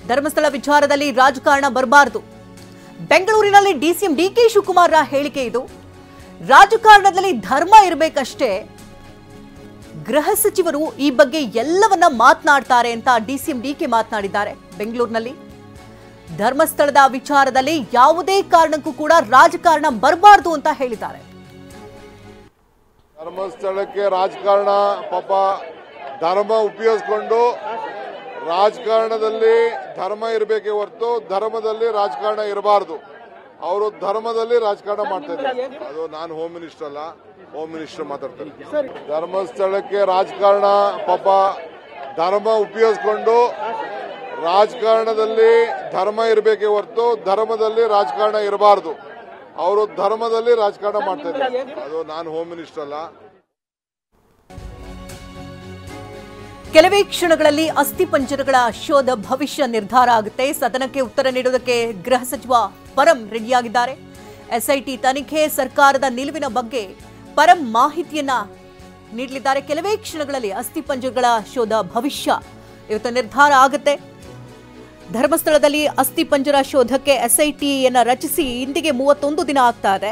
ಧರ್ಮಸ್ಥಳ ವಿಚಾರದಲ್ಲಿ ರಾಜಕಾರಣ ಬರಬಾರದು. ಬೆಂಗಳೂರಿನಲ್ಲಿ ಡಿಸಿಎಂ ಡಿಕೆ ಶಿವಕುಮಾರ್ ಹೇಳಿಕೆ ಇದು. ರಾಜಕಾರಣದಲ್ಲಿ ಧರ್ಮ ಇರಬೇಕಷ್ಟೇ. ಗೃಹ ಸಚಿವರು ಈ ಬಗ್ಗೆ ಎಲ್ಲವನ್ನ ಮಾತನಾಡ್ತಾರೆ ಅಂತ ಡಿಸಿಎಂ ಡಿಕೆ ಮಾತನಾಡಿದ್ದಾರೆ. ಬೆಂಗಳೂರಿನಲ್ಲಿ ಧರ್ಮಸ್ಥಳದ ವಿಚಾರದಲ್ಲಿ ಯಾವುದೇ ಕಾರಣಕ್ಕೂ ಕೂಡ ರಾಜಕಾರಣ ಬರಬಾರದು ಅಂತ ಹೇಳಿದ್ದಾರೆ. ಧರ್ಮಸ್ಥಳಕ್ಕೆ ರಾಜಕಾರಣ ಪಾಪ ಧರ್ಮ ಉಪಯೋಗಿಸಿಕೊಂಡು ರಾಜಕಾರಣದಲ್ಲಿ ಧರ್ಮ ಇರಬೇಕೇ ಹೊರತು ಧರ್ಮದಲ್ಲಿ ರಾಜಕಾರಣ ಇರಬಾರದು. ಅವರು ಧರ್ಮದಲ್ಲಿ ರಾಜಕಾರಣ ಮಾಡ್ತಾ ಇದ್ದಾರೆ. ಅದು ನಾನು ಹೋಮ್ ಮಿನಿಸ್ಟರ್ ಅಲ್ಲ, ಹೋಮ್ ಮಿನಿಸ್ಟರ್ ಮಾತಾಡ್ತಾರೆ. ಧರ್ಮಸ್ಥಳಕ್ಕೆ ರಾಜಕಾರಣ ಪಾಪ ಧರ್ಮ ಉಪಯೋಗಿಸಿಕೊಂಡು ರಾಜಕಾರಣದಲ್ಲಿ ಧರ್ಮ ಇರಬೇಕೇ ಹೊರತು ಧರ್ಮದಲ್ಲಿ ರಾಜಕಾರಣ ಇರಬಾರದು. ಅವರು ಧರ್ಮದಲ್ಲಿ ರಾಜಕಾರಣ ಮಾಡ್ತಾ ಇದ್ದಾರೆ. ಅದು ನಾನು ಹೋಮ್ ಮಿನಿಸ್ಟರ್ ಅಲ್ಲ. ಕೆಲವೇ ಕ್ಷಣಗಳಲ್ಲಿ ಅಸ್ಥಿಪಂಜರಗಳ ಶೋಧ ಭವಿಷ್ಯ ನಿರ್ಧಾರ ಆಗುತ್ತೆ. ಸದನಕ್ಕೆ ಉತ್ತರ ನೀಡುವುದಕ್ಕೆ ಗೃಹ ಸಚಿವ ಪರಂ ರೆಡಿಯಾಗಿದ್ದಾರೆ. ಎಸ್ಐಟಿ ತನಿಖೆ, ಸರ್ಕಾರದ ನಿಲುವಿನ ಬಗ್ಗೆ ಪರಂ ಮಾಹಿತಿಯನ್ನ ನೀಡಲಿದ್ದಾರೆ. ಕೆಲವೇ ಕ್ಷಣಗಳಲ್ಲಿ ಅಸ್ಥಿಪಂಜರಗಳ ಶೋಧ ಭವಿಷ್ಯ ಇವತ್ತು ನಿರ್ಧಾರ ಆಗುತ್ತೆ. ಧರ್ಮಸ್ಥಳದಲ್ಲಿ ಅಸ್ಥಿಪಂಜರ ಶೋಧಕ್ಕೆ ಎಸ್ಐಟಿಯನ್ನ ರಚಿಸಿ ಇಂದಿಗೆ 31 ದಿನ ಆಗ್ತಾ ಇದೆ.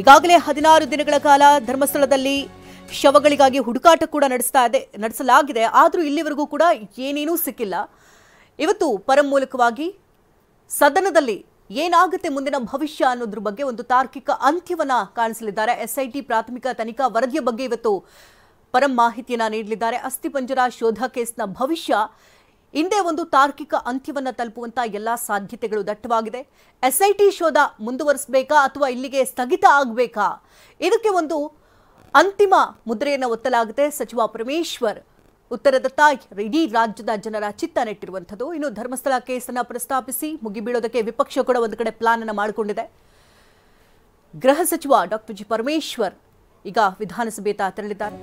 ಈಗಾಗಲೇ 16 ದಿನಗಳ ಕಾಲ ಧರ್ಮಸ್ಥಳದಲ್ಲಿ ಶವಗಳಿಗಾಗಿ ಹುಡುಕಾಟ ಕೂಡ ನಡೆಸಲಾಗಿದೆ. ಆದರೂ ಇಲ್ಲಿವರೆಗೂ ಕೂಡ ಏನೇನೂ ಸಿಕ್ಕಿಲ್ಲ. ಇವತ್ತು ಪರಂ ಮೂಲಕವಾಗಿ ಸದನದಲ್ಲಿ ಏನಾಗುತ್ತೆ ಮುಂದಿನ ಭವಿಷ್ಯ ಅನ್ನೋದ್ರ ಬಗ್ಗೆ ಒಂದು ತಾರ್ಕಿಕ ಅಂತ್ಯವನ್ನ ಕಾಣಿಸಲಿದ್ದಾರೆ. ಎಸ್ಐಟಿ ಪ್ರಾಥಮಿಕ ತನಿಖಾ ವರದಿಯ ಬಗ್ಗೆ ಇವತ್ತು ಪರಂ ಮಾಹಿತಿಯನ್ನ ನೀಡಲಿದ್ದಾರೆ. ಅಸ್ಥಿಪಂಜರ ಶೋಧ ಕೇಸ್ನ ಭವಿಷ್ಯ ಇಂದೇ ಒಂದು ತಾರ್ಕಿಕ ಅಂತ್ಯವನ್ನ ತಲುಪುವಂತ ಎಲ್ಲಾ ಸಾಧ್ಯತೆಗಳು ದಟ್ಟವಾಗಿದೆ. ಎಸ್ಐಟಿ ಶೋಧ ಮುಂದುವರಿಸಬೇಕಾ ಅಥವಾ ಇಲ್ಲಿಗೆ ಸ್ಥಗಿತ ಆಗಬೇಕಾ, ಇದಕ್ಕೆ ಒಂದು ಅಂತಿಮ ಮುದ್ರೆಯನ್ನು ಒತ್ತಲಾಗುತ್ತೆ. ಸಚಿವ ಪರಮೇಶ್ವರ್ ಉತ್ತರದತ್ತ ಇಡೀ ರಾಜ್ಯದ ಜನರ ಚಿತ್ತ ನೆಟ್ಟಿರುವಂಥದ್ದು. ಇನ್ನು ಧರ್ಮಸ್ಥಳ ಕೇಸನ್ನು ಪ್ರಸ್ತಾಪಿಸಿ ಮುಗಿಬೀಳೋದಕ್ಕೆ ವಿಪಕ್ಷ ಕೂಡ ಒಂದು ಕಡೆ ಪ್ಲಾನ್ ಅನ್ನು ಮಾಡಿಕೊಂಡಿದೆ. ಗೃಹ ಸಚಿವ ಡಾಕ್ಟರ್ ಜಿ ಪರಮೇಶ್ವರ್ ಈಗ ವಿಧಾನಸಭೆಯತ್ತ ತೆರಳಿದ್ದಾರೆ.